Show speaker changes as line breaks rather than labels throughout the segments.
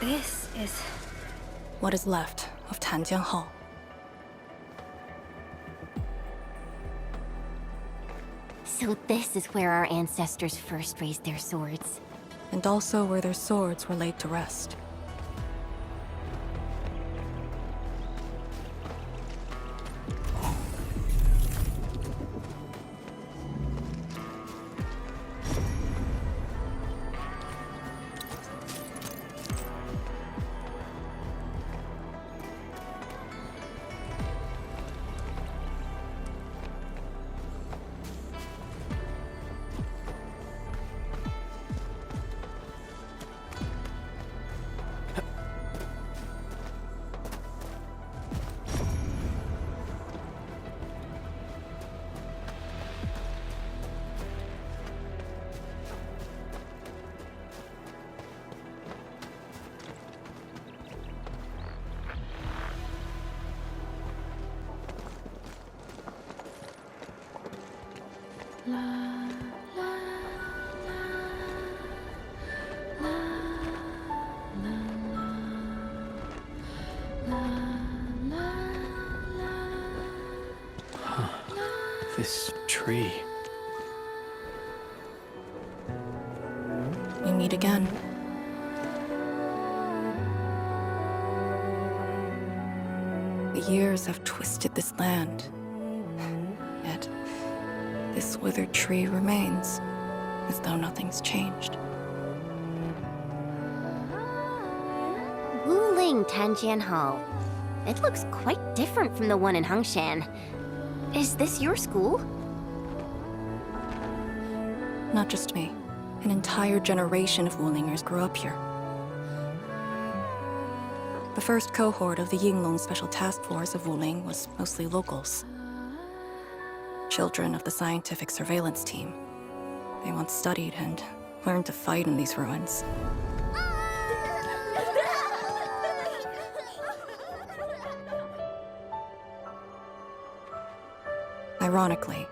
This is...
What is left of Tanjiang Hall.
So this is where our ancestors first raised their swords.
And also where their swords were laid to rest.
This tree.
We meet again. The years have twisted this land. Yet, this withered tree remains, as though nothing's changed.
Wuling Tanjian Hall. It looks quite different from the one in Hongshan. Is this your school?
Not just me. An entire generation of Wulingers grew up here. The first cohort of the Yinglong Special Task Force of Wuling was mostly locals. Children of the scientific surveillance team. They once studied and learned to fight in these ruins. Ironically,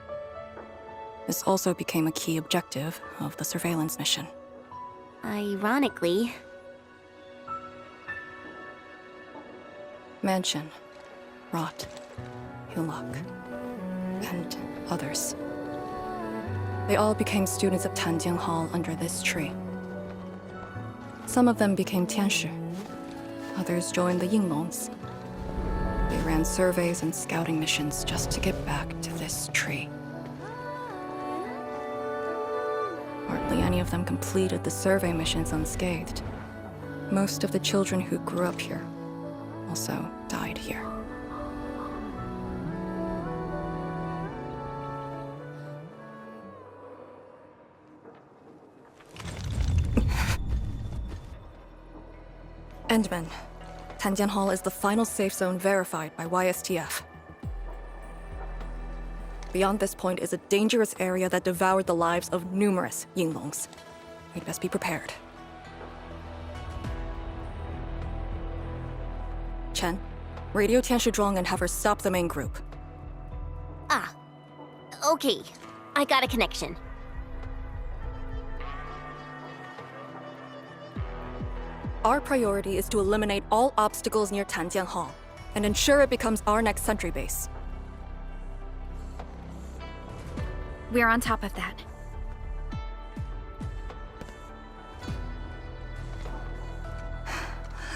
this also became a key objective of the surveillance mission.
Ironically.
Mansion, Rot, Hulok, and others. They all became students of Tanjiang Hall under this tree. Some of them became Tianshi. Others joined the Yinglongs. They ran surveys and scouting missions just to get back to this tree. Hardly any of them completed the survey missions unscathed. Most of the children who grew up here also died here. Endman. Tanjian Hall is the final safe zone verified by YSTF. Beyond this point is a dangerous area that devoured the lives of numerous Yinglongs. We'd best be prepared. Chen, radio Tianshi Zhuang and have her stop the main group.
Ah. Okay. I got a connection.
Our priority is to eliminate all obstacles near Tanjian Hall and ensure it becomes our next sentry base.
We're on top of that.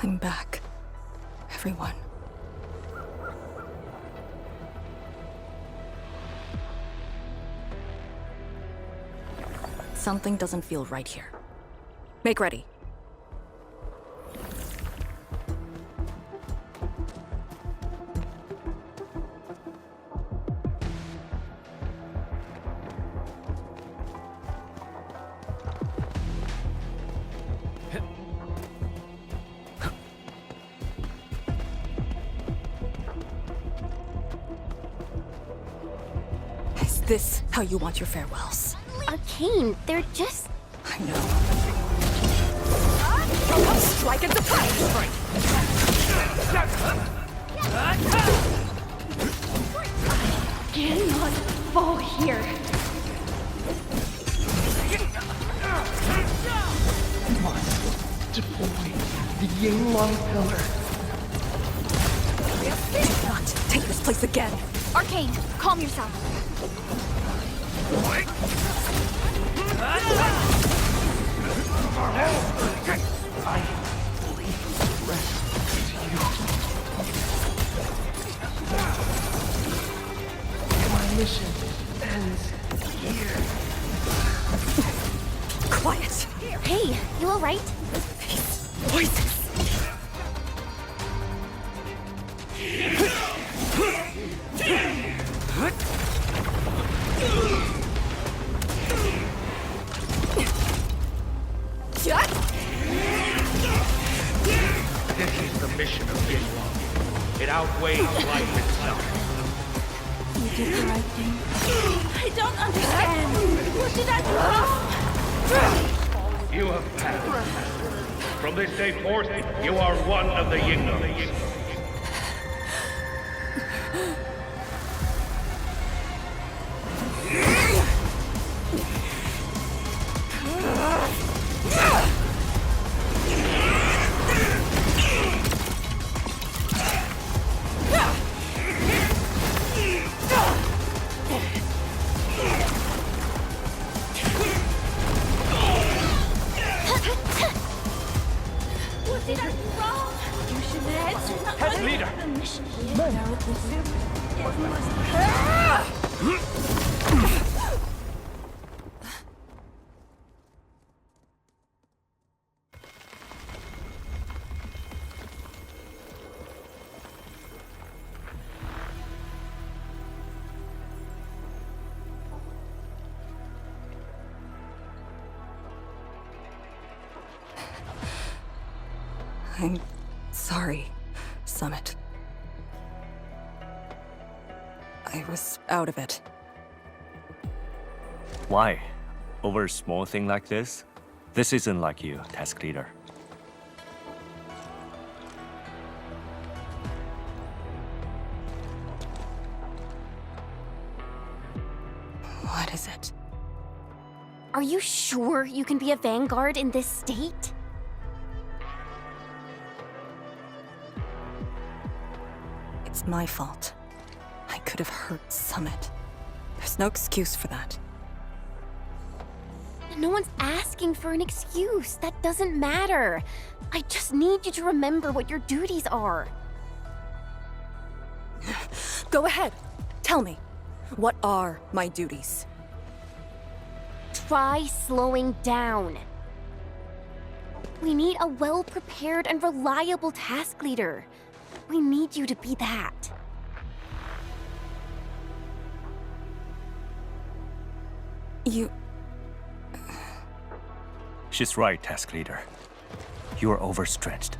I'm back. Everyone. Something doesn't feel right here. Make ready. Is this how you want your farewells?
Arcane, they're just...
I know.
Strike and surprise! Cannot fall here.
Must deploy.
The Yinglong Pillar.
Do not take this place again!
Arcane, calm yourself.
I leave the rest to you. My mission ends here.
Quiet!
Hey, you alright?
These voices!
This is the mission of Yinglong. It outweighs life itself.
You did the right thing. I don't understand. What did I do?
You have passed. From this day forth, you are one of the Yinglongs.
What did I do wrong? You should answer.
Head leader!
I'm sorry, Summit. I was out of it.
Why? Over a small thing like this? This isn't like you, task leader.
What is it?
Are you sure you can be a vanguard in this state?
It's my fault. I could have hurt Summit. There's no excuse for that.
No one's asking for an excuse. That doesn't matter. I just need you to remember what your duties are.
Go ahead. Tell me. What are my duties?
Try slowing down. We need a well-prepared and reliable task leader. We need you to be that.
You...
She's right, task leader. You are overstretched.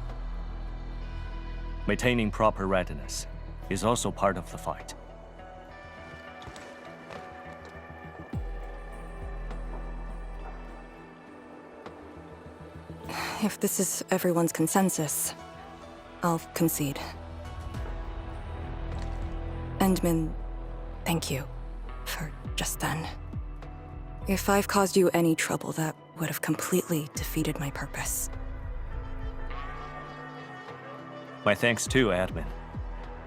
Maintaining proper readiness is also part of the fight.
If this is everyone's consensus, I'll concede. Endman, thank you for just then. If I've caused you any trouble, that would have completely defeated my purpose.
My thanks too, admin.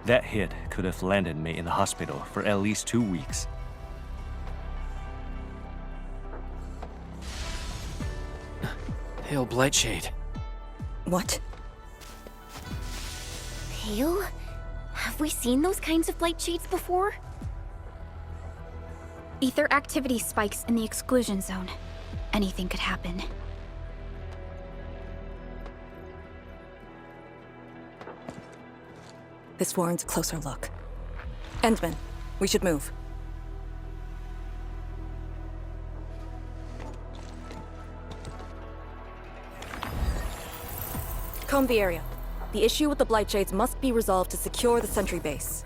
That hit could have landed me in the hospital for at least 2 weeks.
Hail Blightshade.
What?
Pale? Have we seen those kinds of light shades before?
Ether activity spikes in the exclusion zone. Anything could happen.
This warrants a closer look. Endman, we should move. Comb the area. The issue with the Blightshades must be resolved to secure the sentry base.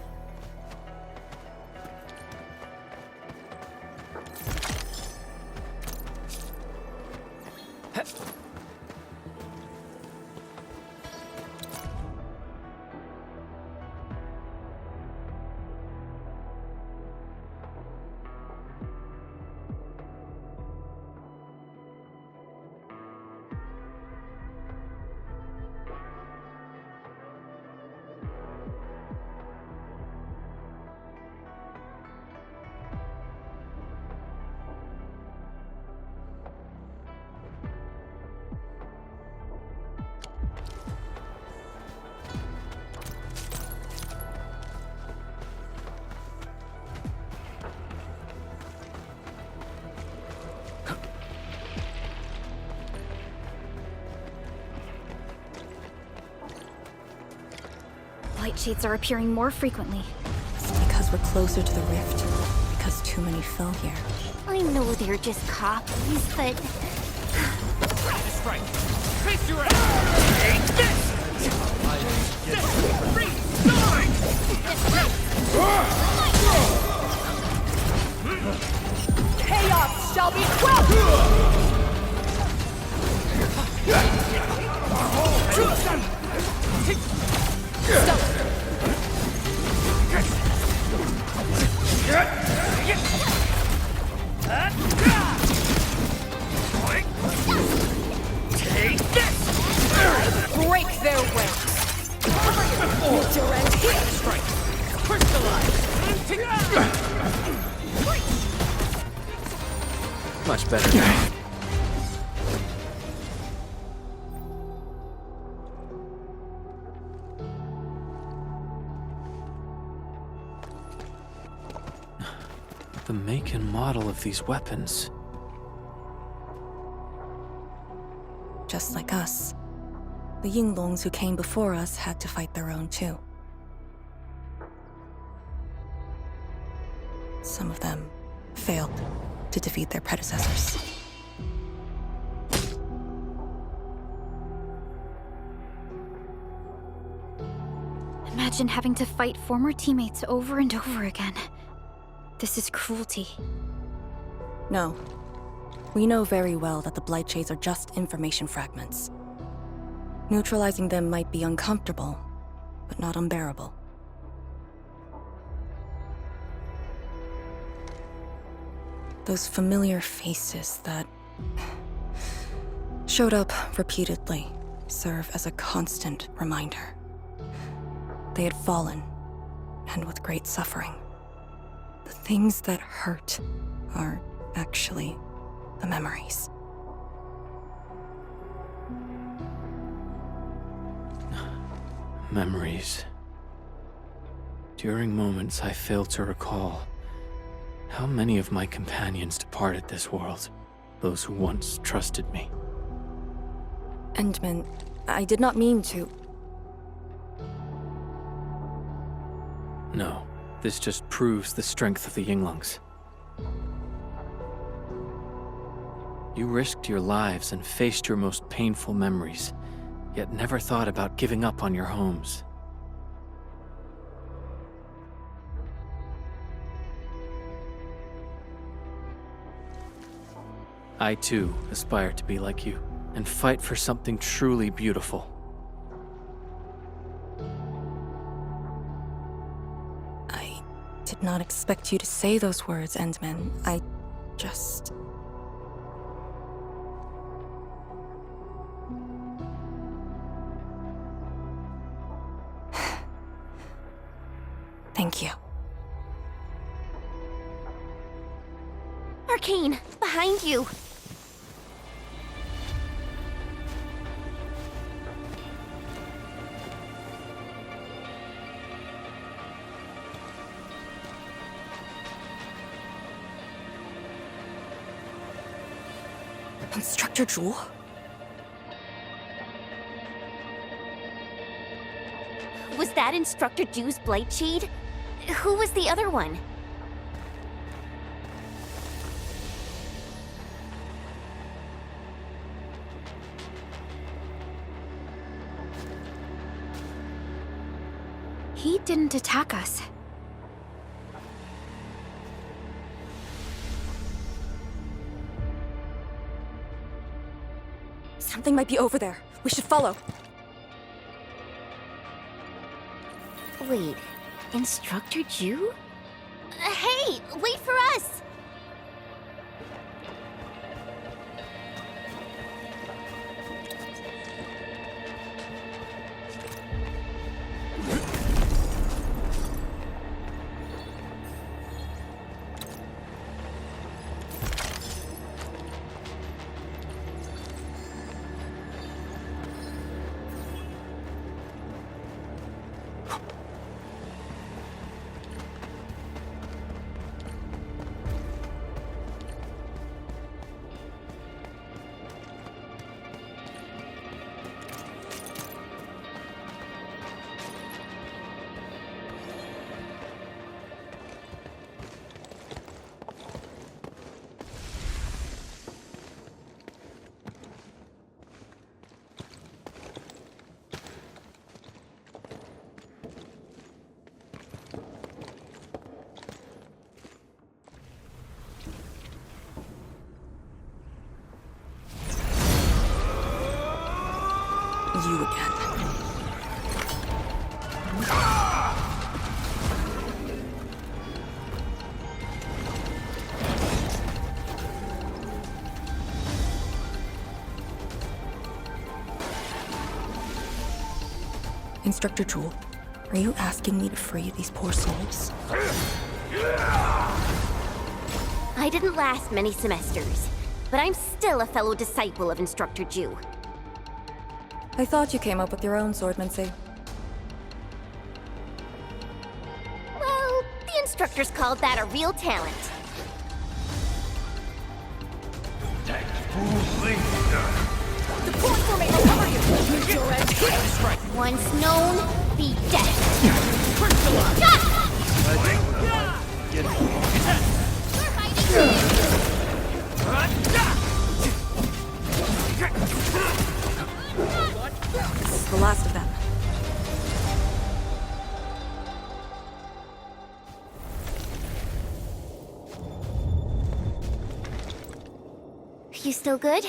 blight shades are appearing more frequently.
It's because we're closer to the rift. Because too many fell here.
I know they're just copies, but
Strike! Face your ass! Take this!
Chaos shall be quelched!
Take this!
Break their ranks! Meet your end here!
Strike! Crystallize! Much better now. The make and model of these weapons.
Just like us. The Yinglongs who came before us had to fight their own too. Some of them failed to defeat their predecessors.
Imagine having to fight former teammates over and over again. This is cruelty.
No. We know very well that the Blight Shades are just information fragments. Neutralizing them might be uncomfortable, but not unbearable. Those familiar faces that showed up repeatedly serve as a constant reminder. They had fallen, and with great suffering. The things that hurt are actually the memories.
Memories. During moments I fail to recall, how many of my companions departed this world, those who once trusted me.
Endman, I did not mean to.
No, this just proves the strength of the Yinglongs. You risked your lives and faced your most painful memories, yet never thought about giving up on your homes. I too aspire to be like you, and fight for something truly beautiful.
I did not expect you to say those words, Endman. I just... Thank you.
Arcane, behind you.
Instructor Zhu?
Was that Instructor Zhu's Blight Shade? Who was the other one?
He didn't attack us.
Something might be over there. We should follow.
Wait, Instructor Zhu? Hey, wait for us!
you again. Instructor Jewel, are you asking me to free these poor souls?
I didn't last many semesters, but I'm still a fellow disciple of Instructor Ju.
I thought you came up with your own swordmancy.
Well, the instructors called that a real talent.
That Wuling.
Once known, be dead.
This is the last of them.
You still good?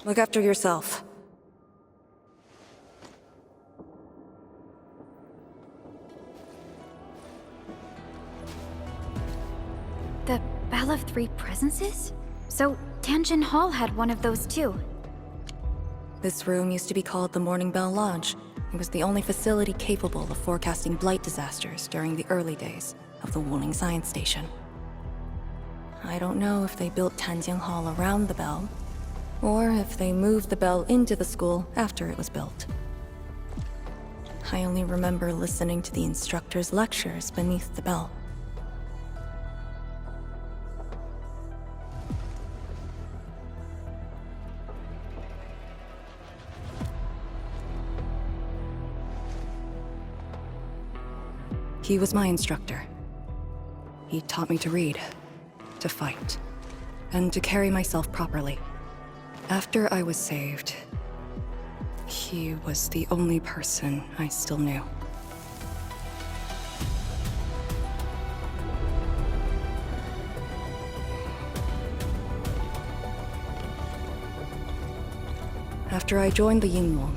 Look after yourself.
The Bell of Three Presences? So, Tanjin Hall had one of those too.
This room used to be called the Morning Bell Lodge. It was the only facility capable of forecasting blight disasters during the early days of the Wuling Science Station. I don't know if they built Tanjin Hall around the bell, or if they moved the bell into the school after it was built. I only remember listening to the instructor's lectures beneath the bell. He was my instructor. He taught me to read, to fight, and to carry myself properly. After I was saved, he was the only person I still knew. After I joined the Yinglong,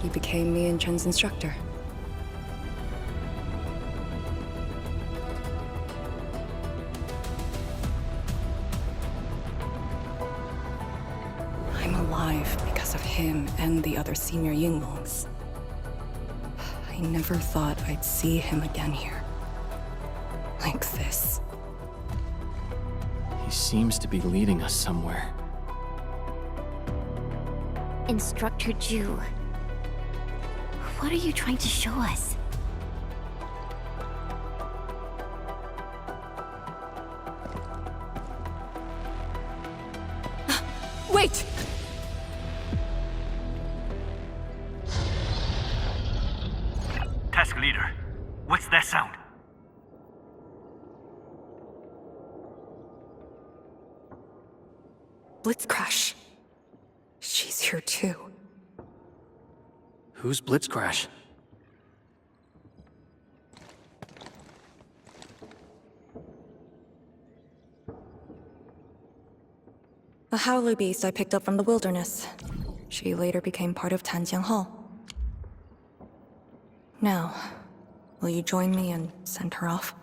he became me and Chen's instructor. I'm alive because of him and the other senior Yinglongs. I never thought I'd see him again here. Like this.
He seems to be leading us somewhere.
Instructor Ju, what are you trying to show us?
Wait!
Task leader, what's that sound?
Blitzcrash. She's here too.
Who's Blitzcrash?
A howler beast I picked up from the wilderness. She later became part of Tanjiang Hall. Now, will you join me and send her off?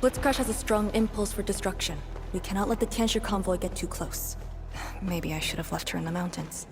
Blitzcrash has a strong impulse for destruction. We cannot let the Tianshi convoy get too close. Maybe I should have left her in the mountains.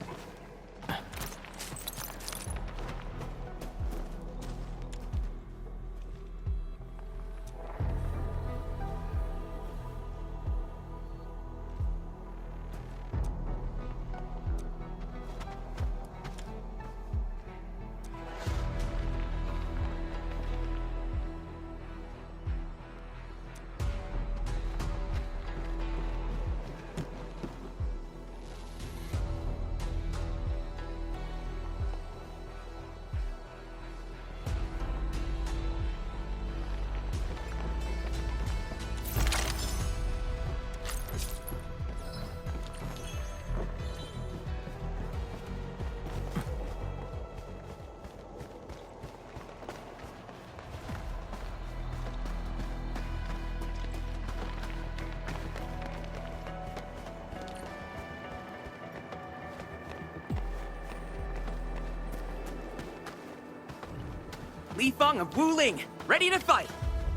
Li Feng of Wuling, ready to fight!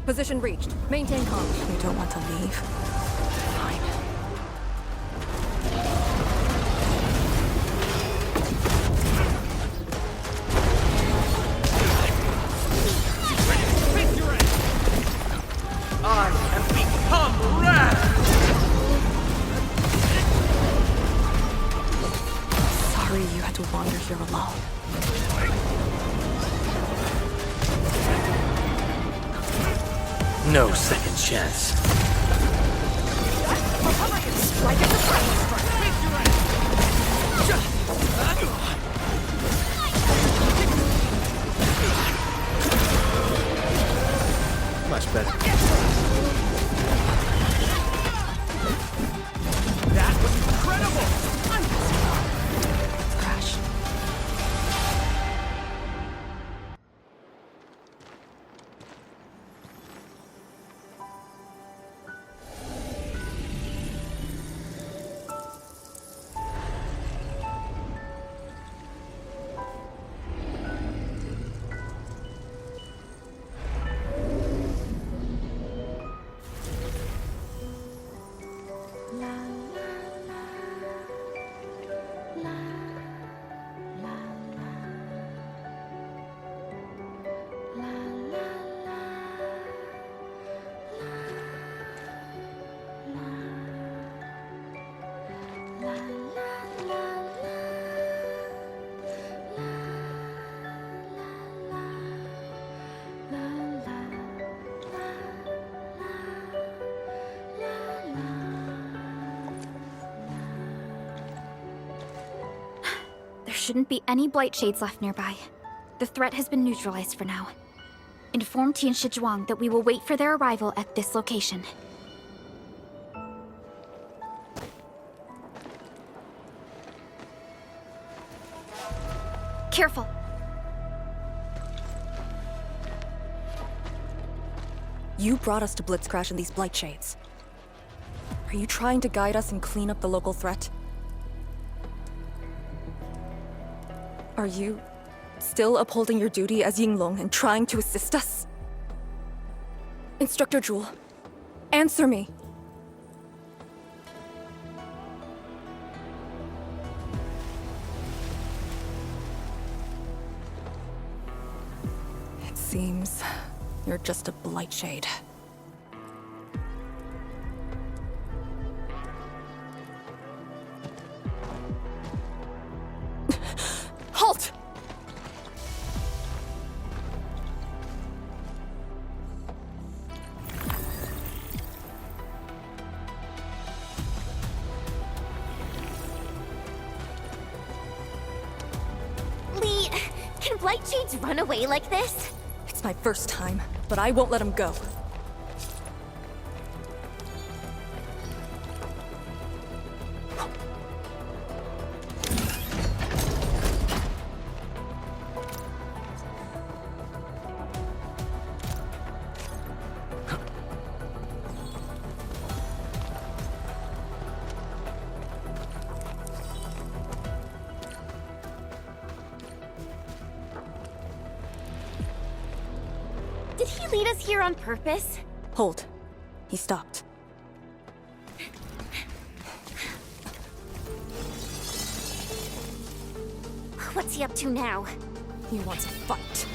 Position reached. Maintain calm. You don't want to leave? Fine.
I have become wrath!
Sorry you had to wander here alone.
No second chance. Much better.
That was incredible!
Crash.
There shouldn't be any blight shades left nearby. The threat has been neutralized for now. Inform Tian Shizhuang that we will wait for their arrival at this location. Careful!
You brought us to Blitzcrash in these blight shades. Are you trying to guide us and clean up the local threat? Are you still upholding your duty as Yinglong and trying to assist us? Instructor Jewel, answer me! It seems you're just a blight shade. Halt!
Lee, can blight shades run away like this?
It's my first time, but I won't let him go.
Did he lead us here on purpose?
Hold. He stopped.
What's he up to now?
He wants a fight.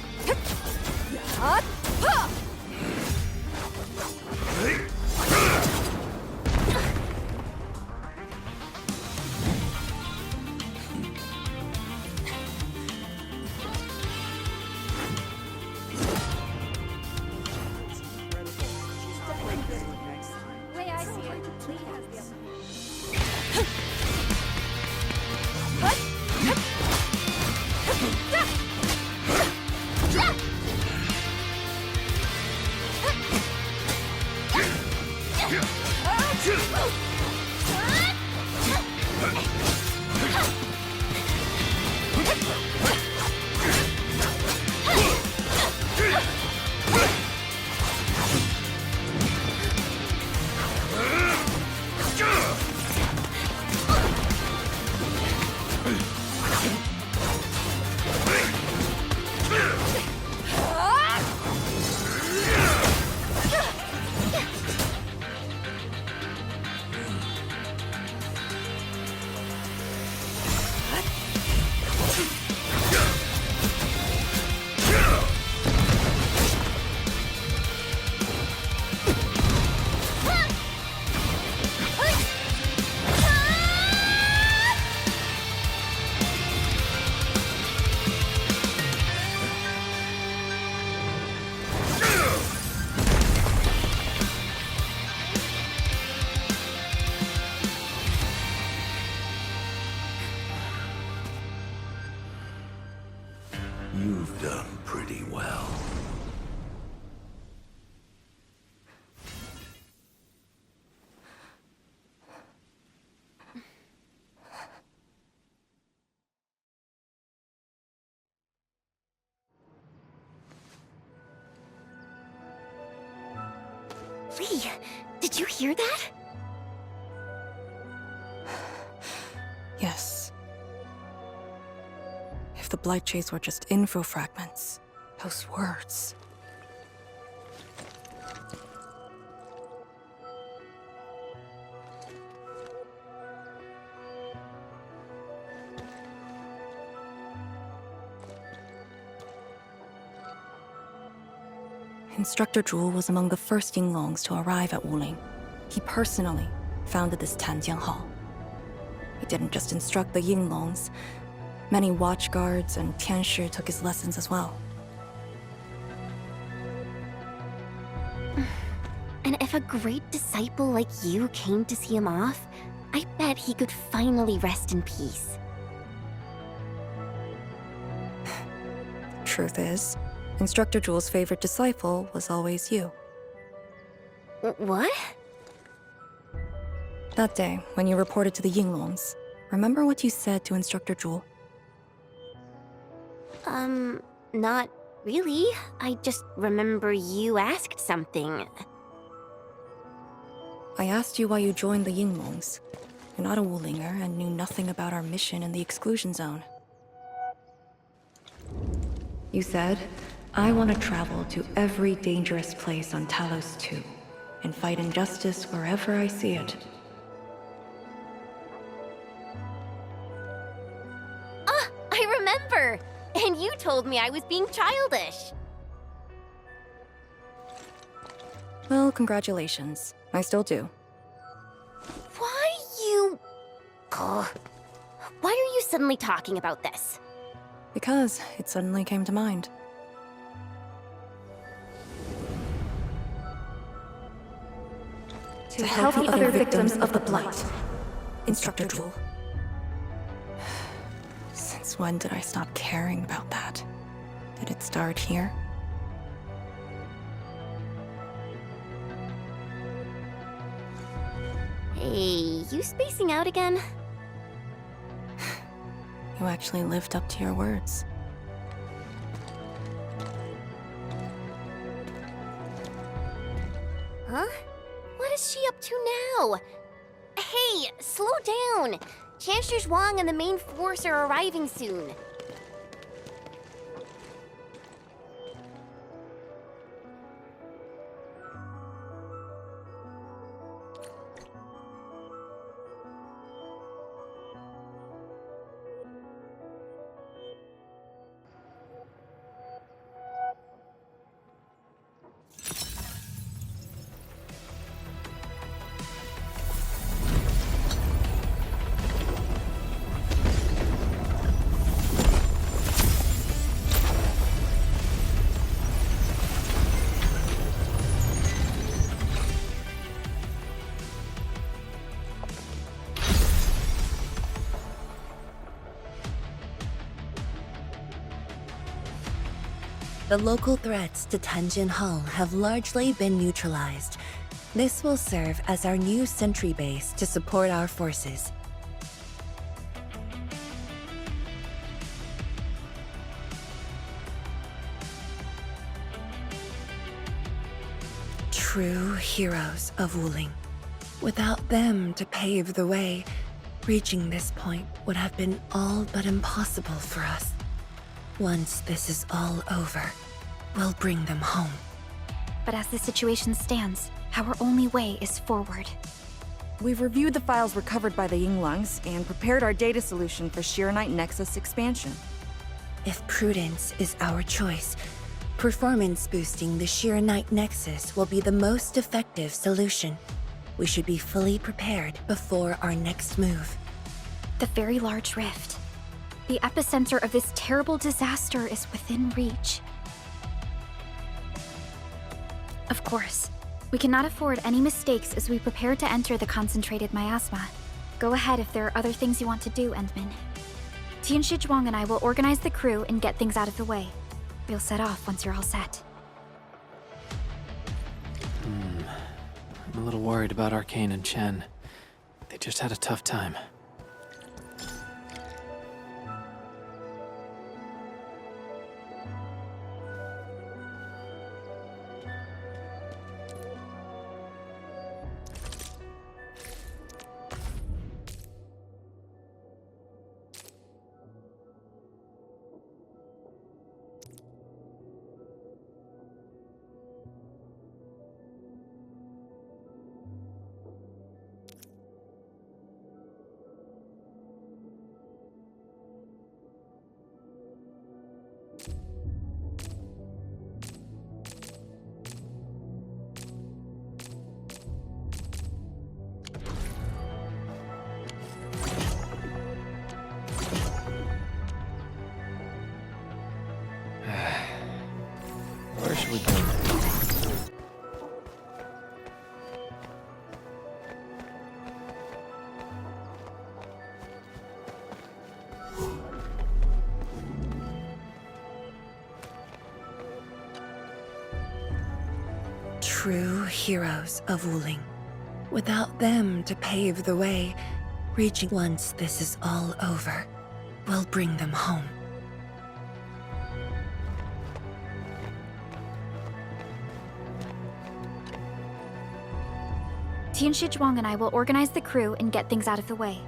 You've done pretty well.
Lee, did you hear that?
Yes. If the Blight Shades were just info fragments, those words. Instructor Zhu was among the first Yinglongs to arrive at Wuling. He personally founded this Tanjiang Hall. He didn't just instruct the Yinglongs. Many watchguards and Tianshi took his lessons as well.
And if a great disciple like you came to see him off, I bet he could finally rest in peace.
Truth is, Instructor Zhu's favorite disciple was always you.
What?
That day, when you reported to the Yinglongs, remember what you said to Instructor Zhu?
Not really. I just remember you asked something.
I asked you why you joined the Yinglongs. You're not a Wulinger and knew nothing about our mission in the exclusion zone. You said, I want to travel to every dangerous place on Talos 2 and fight injustice wherever I see it.
I remember! And you told me I was being childish.
Well, congratulations. I still do.
Why you... Ugh. Why are you suddenly talking about this?
Because it suddenly came to mind. To help the other victims of the Blight. Instructor Zhu. Since when did I stop caring about that? Did it start here?
Hey, you spacing out again?
You actually lived up to your words.
Huh? What is she up to now? Hey, slow down! Chancellor Zhuang and the main force are arriving soon.
The local threats to Tanjin Hall have largely been neutralized. This will serve as our new sentry base to support our forces. True heroes of Wuling. Without them to pave the way, reaching this point would have been all but impossible for us. Once this is all over, we'll bring them home.
But as the situation stands, our only way is forward.
We've reviewed the files recovered by the Yinglungs and prepared our data solution for Shiranite Nexus expansion.
If prudence is our choice, performance boosting the Shiranite Nexus will be the most effective solution. We should be fully prepared before our next move.
The very large rift. The epicenter of this terrible disaster is within reach. Of course, we cannot afford any mistakes as we prepare to enter the concentrated miasma. Go ahead if there are other things you want to do, Endman. Tian Shizhuang and I will organize the crew and get things out of the way. We'll set off once you're all set.
I'm a little worried about Arcane and Chen. They just had a tough time. Where should we go?
True heroes of Wuling. Without them to pave the way, reaching once this is all over, we'll bring them home.
Tian Shizhuang and I will organize the crew and get things out of the way.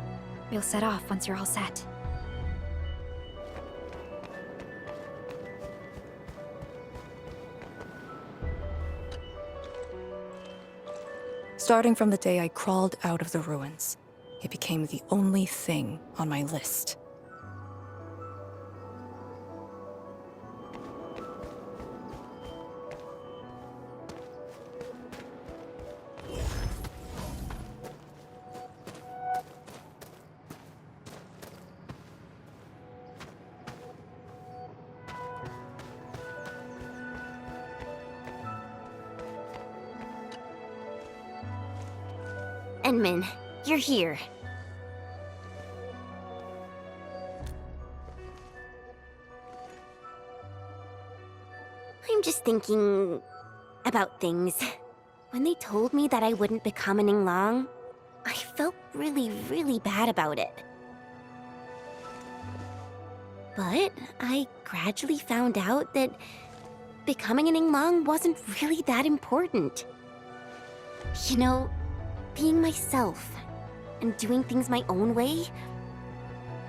We'll set off once you're all set.
Starting from the day I crawled out of the ruins, it became the only thing on my list.
Endman, you're here. I'm just thinking about things. When they told me that I wouldn't become an Yinglong, I felt really bad about it. But I gradually found out that becoming an Yinglong wasn't really that important. You know, being myself and doing things my own way,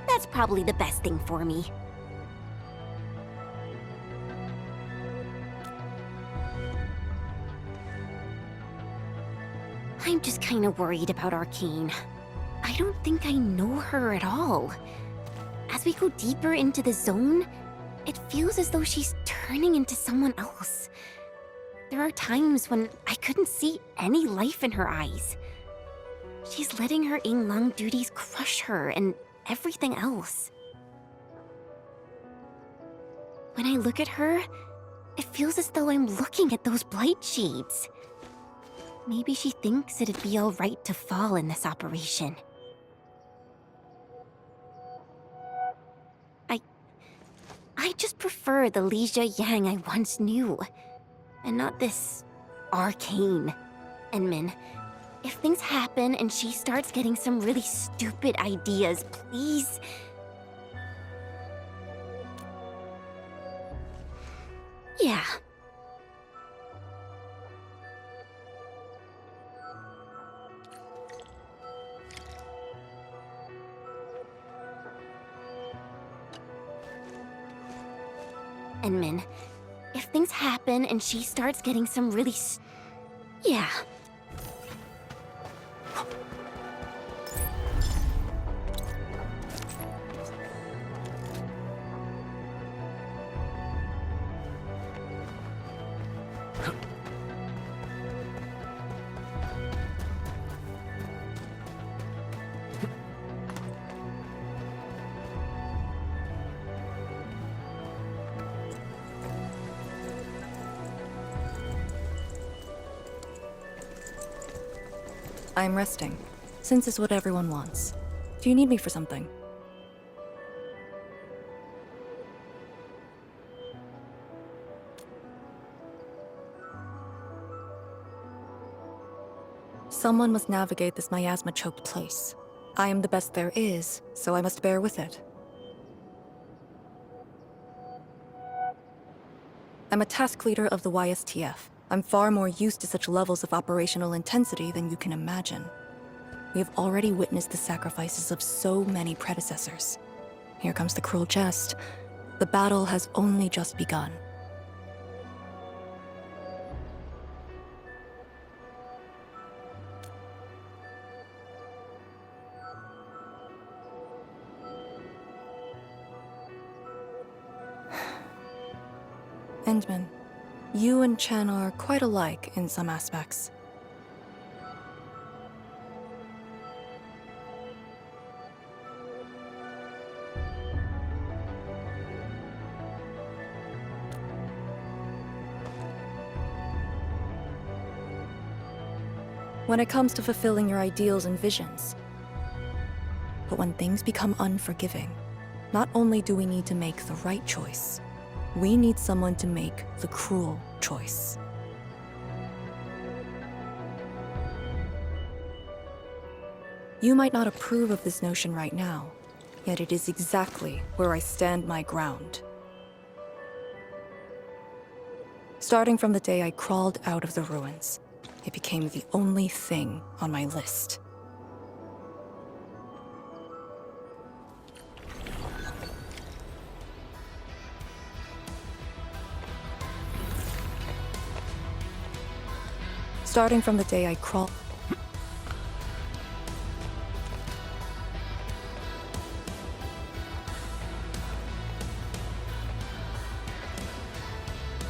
that's probably the best thing for me. I'm just kinda worried about Arcane. I don't think I know her at all. As we go deeper into the zone, it feels as though she's turning into someone else. There are times when I couldn't see any life in her eyes. She's letting her Yinglong duties crush her and everything else. When I look at her, it feels as though I'm looking at those blight shades. Maybe she thinks it'd be alright to fall in this operation. I just prefer the Li Yang I once knew. And not this arcane. Enmin, if things happen and she starts getting some really stupid ideas, please... Yeah. Enmin, if things happen and she starts getting some really yeah.
I'm resting, since it's what everyone wants. Do you need me for something? Someone must navigate this miasma-choked place. I am the best there is, so I must bear with it. I'm a task leader of the YSTF. I'm far more used to such levels of operational intensity than you can imagine. We have already witnessed the sacrifices of so many predecessors. Here comes the cruel jest. The battle has only just begun. Endman, you and Chen are quite alike in some aspects. When it comes to fulfilling your ideals and visions. But when things become unforgiving, not only do we need to make the right choice, we need someone to make the cruel choice. You might not approve of this notion right now, yet it is exactly where I stand my ground. Starting from the day I crawled out of the ruins, it became the only thing on my list. Starting from the day I crawled...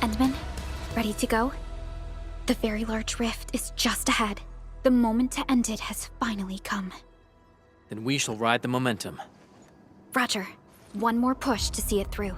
Endman, ready to go? The very large rift is just ahead. The moment to end it has finally come.
Then we shall ride the momentum.
Roger. One more push to see it through.